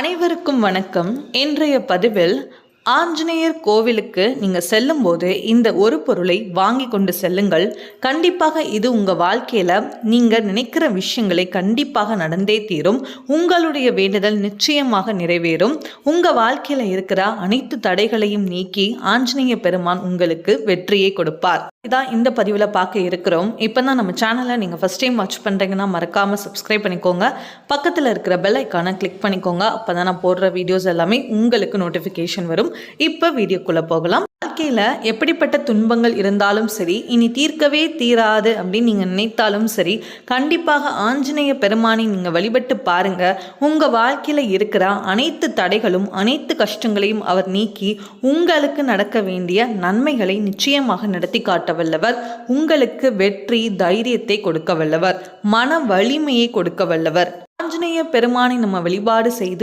அனைவருக்கும் வணக்கம். இன்றைய பதிவில் ஆஞ்சநேயர் கோவிலுக்கு நீங்க செல்லும்போது இந்த ஒரு பொருளை வாங்கி கொண்டு செல்லுங்கள். கண்டிப்பாக இது உங்க வாழ்க்கையில நீங்க நினைக்கிற விஷயங்களை கண்டிப்பாக நடந்தே தீரும். உங்களுடைய வேண்டுதல் நிச்சயமாக நிறைவேறும். உங்க வாழ்க்கையில இருக்கிற அனைத்து தடைகளையும் நீக்கி ஆஞ்சநேய பெருமான் உங்களுக்கு வெற்றியை கொடுப்பார். இதான் இந்த பதிவில் பார்க்க இருக்கிறோம். இப்போ தான் நம்ம சேனலை நீங்கள் ஃபஸ்ட் டைம் வாட்ச் பண்ணுறீங்கன்னா மறக்காமல் சப்ஸ்கிரைப் பண்ணிக்கோங்க. பக்கத்தில் இருக்கிற பெல் ஐக்கானை கிளிக் பண்ணிக்கோங்க. அப்போ தான் நான் போடுற வீடியோஸ் எல்லாமே உங்களுக்கு நோட்டிஃபிகேஷன் வரும். இப்போ வீடியோக்குள்ளே போகலாம். வாழ்க்கையில் எப்படிப்பட்ட துன்பங்கள் இருந்தாலும் சரி, இனி தீர்க்கவே தீராது அப்படின்னு நீங்கள் நினைத்தாலும் சரி, கண்டிப்பாக ஆஞ்சநேய பெருமானை நீங்கள் வழிபட்டு பாருங்க. உங்கள் வாழ்க்கையில் இருக்கிற அனைத்து தடைகளும் அனைத்து கஷ்டங்களையும் அவர் நீக்கி உங்களுக்கு நடக்க வேண்டிய நன்மைகளை நிச்சயமாக நடத்தி காட்ட வல்லவர். உங்களுக்கு வெற்றி தைரியத்தை கொடுக்க வல்லவர், மன வலிமையை கொடுக்க வல்லவர். ஆஞ்சநேய பெருமானை நம்ம வழிபாடு செய்து